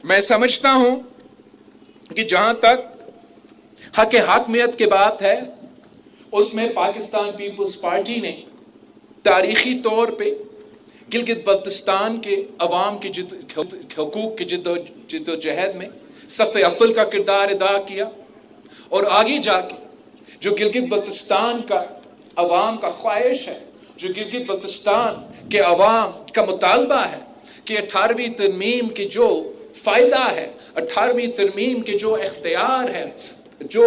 मैं समझता हूं कि जहां तक हक हाकमियत की बात है, उसमें पाकिस्तान पीपल्स पार्टी ने तारीखी तौर पे गिलगित बल्तिस्तान के अवाम की हकूक की जिद्दोजहद में सफ़े अव्वल का किरदार अदा किया, और आगे जाके जो गिलगित बल्तिस्तान का अवाम का ख्वाहिश है, जो गिलगित बल्तिस्तान के अवाम का मुतालबा है कि 18वीं तरमीम के जो फ़ायदा है, 18वीं तरमीम के जो इख्तियार है, जो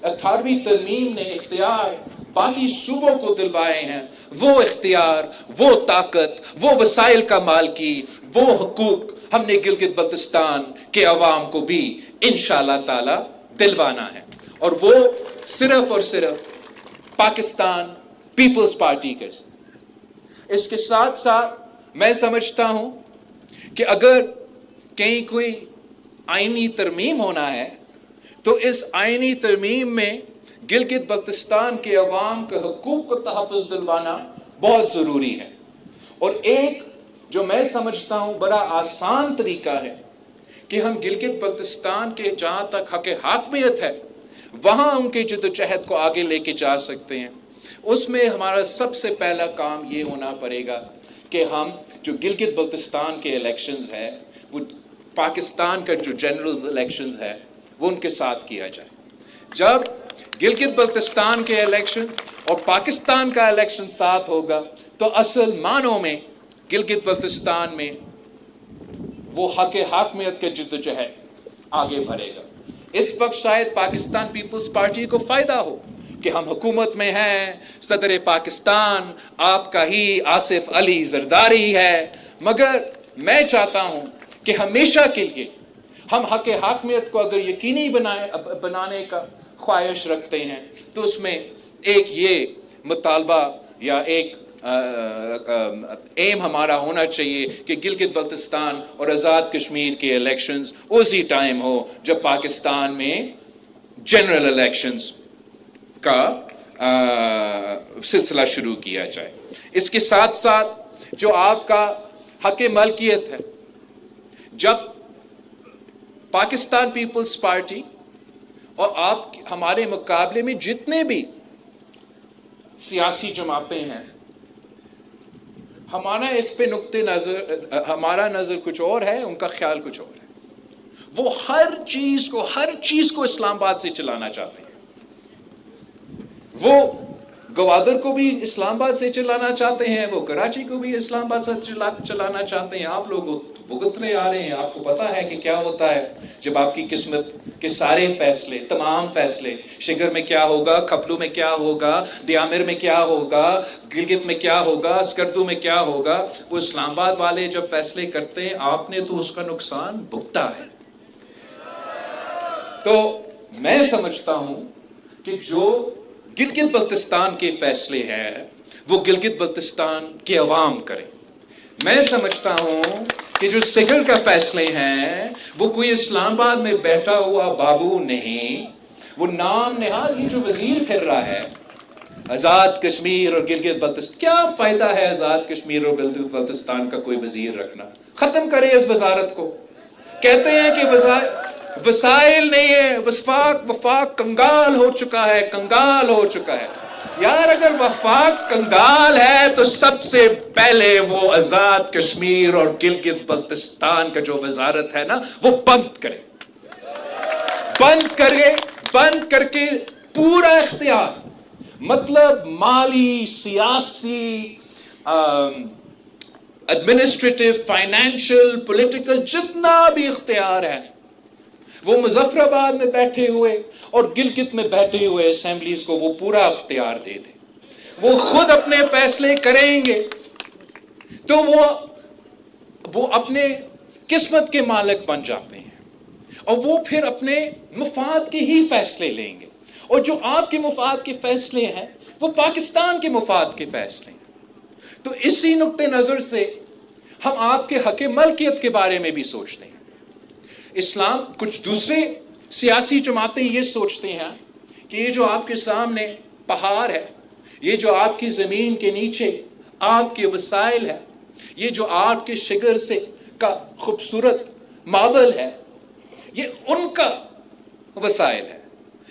18वीं तरमीम ने इख्तियार बाकी सूबों को दिलवाए हैं, वो इख्तियार, वो ताकत, वो वसाइल का मालकी, वो हुकूक हमने गिलगित बल्तिस्तान के अवाम को भी इंशाअल्लाह ताला दिलवाना है। और वो सिर्फ और सिर्फ पाकिस्तान पीपल्स पार्टी के। इसके साथ साथ मैं समझता हूं कि अगर कहीं कोई आईनी तरमीम होना है तो इस आईनी तरमीम में गिलगित बल्तिस्तान के अवाम के हकूक को तहफ़्फ़ुज़ दिलवाना बहुत ज़रूरी है। और एक जो मैं समझता हूँ बड़ा आसान तरीका है कि हम गिलगित बल्तिस्तान के जहाँ तक हक़ हाकमियत है वहाँ उनके जद्दोजहद को आगे लेके जा सकते हैं। उसमें हमारा सबसे पहला काम ये होना पड़ेगा कि हम जो गिलगित बल्तिस्तान के इलेक्शंस है, वो पाकिस्तान का जो जनरल इलेक्शंस है वो उनके साथ किया जाए। जब गिलगित बल्तिस्तान के इलेक्शन और पाकिस्तान का इलेक्शन साथ होगा तो असल मानों में गिलगित बल्तिस्तान में वो हक़ हाकमियत के जद्दोजहद आगे बढ़ेगा। इस वक्त शायद पाकिस्तान पीपल्स पार्टी को फ़ायदा हो कि हम हुकूमत में हैं, सदर पाकिस्तान आपका ही आसिफ अली जरदारी है, मगर मैं चाहता हूँ कि हमेशा के लिए हम हक़ हाकमियत को अगर यकीनी बनाने का ख्वाहिश रखते हैं तो उसमें एक ये मुतालबा या एक एम हमारा होना चाहिए कि गिलगित बल्तिस्तान और आज़ाद कश्मीर के इलेक्शंस उसी टाइम हो जब पाकिस्तान में जनरल इलेक्शंस का सिलसिला शुरू किया जाए। इसके साथ साथ जो आपका हक़ मलकियत है, जब पाकिस्तान पीपल्स पार्टी और आप हमारे मुकाबले में जितने भी सियासी जमातें हैं, हमारा इस पे हमारा नज़र कुछ और है, उनका ख्याल कुछ और है। वो हर चीज़ को इस्लामाबाद से चलाना चाहते हैं। वो गवादर को भी इस्लामाबाद से चलाना चाहते हैं, वो कराची को भी इस्लामाबाद से चलाना चाहते हैं। आप लोग भुगतने आ रहे हैं, आपको पता है कि क्या होता है जब आपकी किस्मत के सारे फैसले, तमाम फैसले, शिगर में क्या होगा, खपलू में क्या होगा, दियामिर में क्या होगा, गिलगित में क्या होगा, स्कर्दू में क्या होगा, वो इस्लामाबाद वाले जब फैसले करते हैं आपने तो उसका नुकसान भुगता है। तो मैं समझता हूं कि जो गिलगित बल्तिस्तान के फैसले हैं वो गिलगित बल्तिस्तान के अवाम करें। मैं समझता हूं कि जो सिगर का फैसले हैं वो कोई इस्लामाबाद में बैठा हुआ बाबू नहीं, वो नाम निहाल ही जो वजीर फिर रहा है आज़ाद कश्मीर और गिलगित बल्तिस्तान। क्या फ़ायदा है आज़ाद कश्मीर और गिलगित बल्तिस्तान का कोई वजीर रखना? ख़त्म करे इस वजारत को। कहते हैं कि वसाइल नहीं है, वफाक कंगाल हो चुका है, यार अगर वफाक कंगाल है तो सबसे पहले वो आज़ाद कश्मीर और गिलगित बल्तिस्तान का जो वजारत है ना वो बंद करके पूरा इख्तियार, मतलब माली, सियासी, एडमिनिस्ट्रेटिव, फाइनेंशियल, पॉलिटिकल, जितना भी इख्तियार है वो मुजफ्फराबाद में बैठे हुए और गिलगित में बैठे हुए असेंबलीज को वो पूरा इख्तियार दे दे। वो खुद अपने फैसले करेंगे तो वो अपने किस्मत के मालिक बन जाते हैं और वो फिर अपने मुफाद के ही फैसले लेंगे। और जो आपके मुफाद के फैसले हैं वो पाकिस्तान के मुफाद के फैसले हैं। तो इसी नुक्ते नज़र से हम आपके हक़ मलकियत के बारे में भी सोचते हैं। इस्लाम, कुछ दूसरे सियासी जमातें ये सोचते हैं कि ये जो आपके सामने पहाड़ है, ये जो आपकी ज़मीन के नीचे आपके वसाइल है, ये जो आपके शिगर से का खूबसूरत ماربل ہے، یہ ان کا وسائل ہے،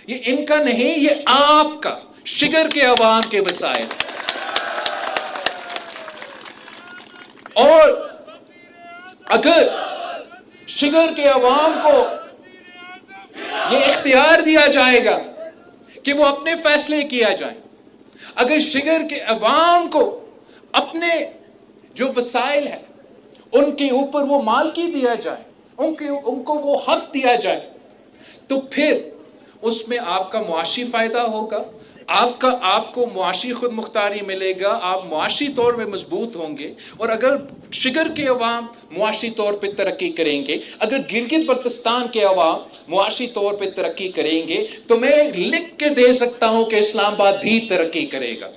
یہ ان کا نہیں، یہ آپ کا شگر کے عوام کے وسائل ہے۔ اور اگر شگر کے عوام کو یہ اختیار دیا جائے گا کہ وہ اپنے فیصلے کیا جائیں، اگر شگر کے عوام کو اپنے جو وسائل ہیں ان کے اوپر وہ مالکی دیا جائے، ان کو وہ حق دیا جائے، تو پھر اس میں آپ کا معاشی فائدہ ہوگا، آپ کو معاشی خود مختاری ملے گا، آپ معاشی طور پہ مضبوط ہوں گے۔ اور اگر شگر کے عوام معاشی طور پہ ترقی کریں گے، اگر گلگت بلتستان کے عوام معاشی طور پہ ترقی کریں گے، تو میں لکھ کے دے سکتا ہوں کہ اسلام آباد بھی ترقی کرے گا۔